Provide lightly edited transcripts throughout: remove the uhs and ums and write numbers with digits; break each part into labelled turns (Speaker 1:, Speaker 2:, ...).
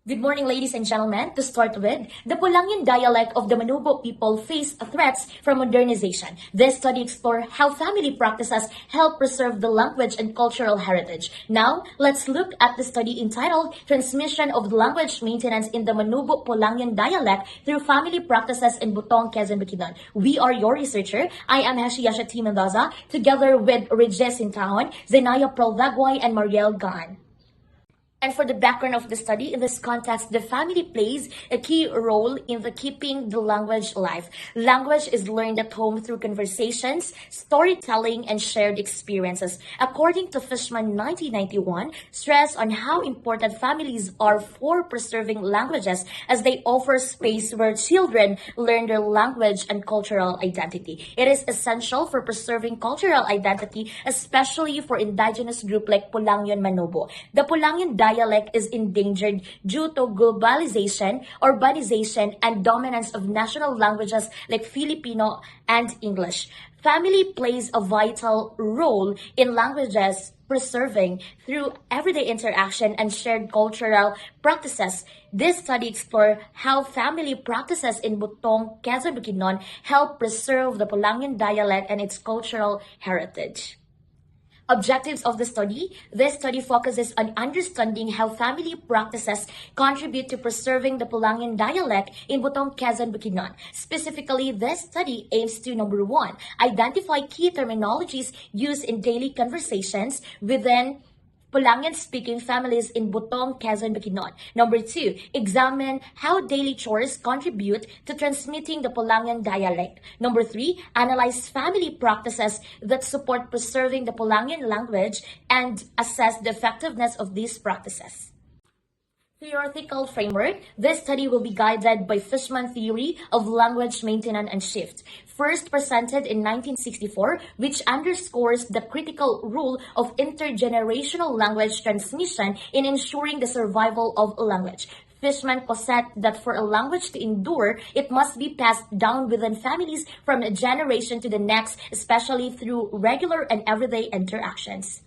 Speaker 1: Good morning, ladies and gentlemen. To start with, the Pulangiyon dialect of the Manobo people face threats from modernization. This study explores how family practices help preserve the language and cultural heritage. Now, let's look at the study entitled Transmission of Language Maintenance in the Manobo Pulangiyon dialect through Family Practices in Butong, Quezon, Bukidnon. We are your researcher. I am Hashiyasha T. Mendoza, together with Regis Sintahon, Zenaya Proldaguay, and Mariel Gan. And for the background of the study, in this context, the family plays a key role in the keeping the language alive. Language is learned at home through conversations, storytelling, and shared experiences. According to Fishman 1991, stress on how important families are for preserving languages as they offer space where children learn their language and cultural identity. It is essential for preserving cultural identity, especially for indigenous group like Pulangiyon Manobo. The Pulangiyon dialect is endangered due to globalization, urbanization, and dominance of national languages like Filipino and English. Family plays a vital role in languages preserving through everyday interaction and shared cultural practices. This study explored how family practices in Butong, Quezon, Bukidnon help preserve the Pulangiyon dialect and its cultural heritage. Objectives of the study. This study focuses on understanding how family practices contribute to preserving the Pulangiyon dialect in Butong, Quezon, Bukidnon. Specifically, this study aims to, number one, identify key terminologies used in daily conversations within Pulangiyon-speaking families in Butong, Quezon, Bukidnon. Number two, examine how daily chores contribute to transmitting the Pulangiyon dialect. Number three, analyze family practices that support preserving the Pulangiyon language and assess the effectiveness of these practices. Theoretical framework. This study will be guided by Fishman theory of language maintenance and shift, first presented in 1964, which underscores the critical role of intergenerational language transmission in ensuring the survival of a language. Fishman posit that for a language to endure, it must be passed down within families from a generation to the next, especially through regular and everyday interactions.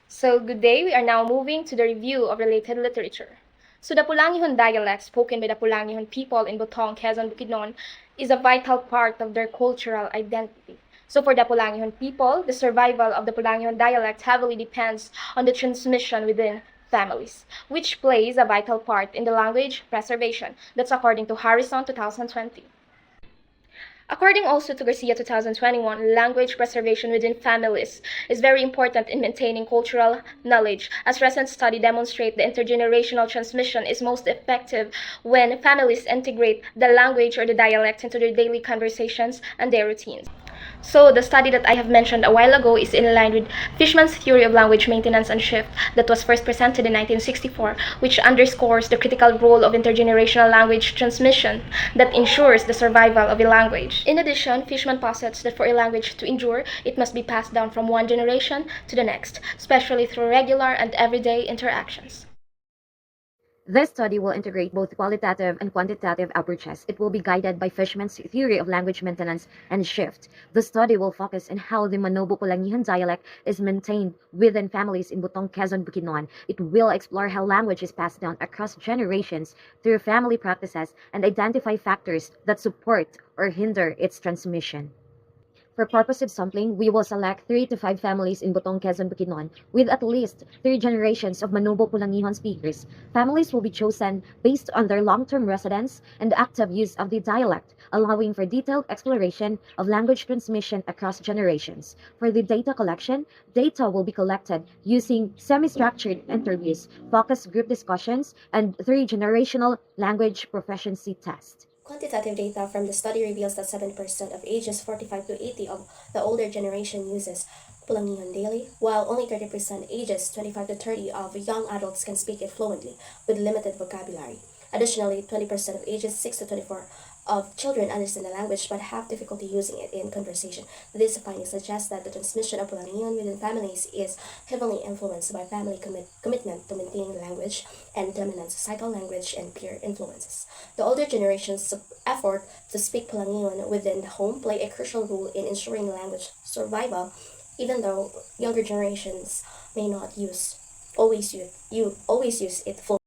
Speaker 2: So, good day. We are now moving to the review of related literature. So, the Pulangiyon dialect spoken by the Pulangiyon people in Butong, Quezon, Bukidnon is a vital part of their cultural identity. So, for the Pulangiyon people, the survival of the Pulangiyon dialect heavily depends on the transmission within families, which plays a vital part in the language preservation. That's according to Harrison 2020. According also to Garcia 2021, language preservation within families is very important in maintaining cultural knowledge, as recent study demonstrate the intergenerational transmission is most effective when families integrate the language or the dialect into their daily conversations and their routines. So the study that I have mentioned a while ago is in line with Fishman's theory of language maintenance and shift that was first presented in 1964, which underscores the critical role of intergenerational language transmission that ensures the survival of a language. In addition, Fishman posits that for a language to endure, it must be passed down from one generation to the next, especially through regular and everyday interactions.
Speaker 3: This study will integrate both qualitative and quantitative approaches. It will be guided by Fishman's theory of language maintenance and shift. The study will focus on how the Manobo Pulangiyon dialect is maintained within families in Butong, Quezon, Bukidnon. It will explore how language is passed down across generations through family practices and identify factors that support or hinder its transmission. For purpose of sampling, we will select 3 to 5 families in Butong, Quezon, Bukidnon with at least 3 generations of Manobo Pulangiyon speakers. Families will be chosen based on their long-term residence and active use of the dialect, allowing for detailed exploration of language transmission across generations. For the data collection, data will be collected using semi-structured interviews, focus group discussions, and 3 generational language proficiency tests.
Speaker 4: Quantitative data from the study reveals that 7% of ages 45 to 80 of the older generation uses Pulangiyon daily, while only 30% ages 25 to 30 of young adults can speak it fluently with limited vocabulary. Additionally, 20% of ages 6 to 24 of children understand the language but have difficulty using it in conversation. This finding suggests that the transmission of Pulangiyon within families is heavily influenced by family commitment to maintaining language and dominant societal language and peer influences. The older generation's effort to speak Pulangiyon within the home play a crucial role in ensuring language survival, even though younger generations may not always use it fully.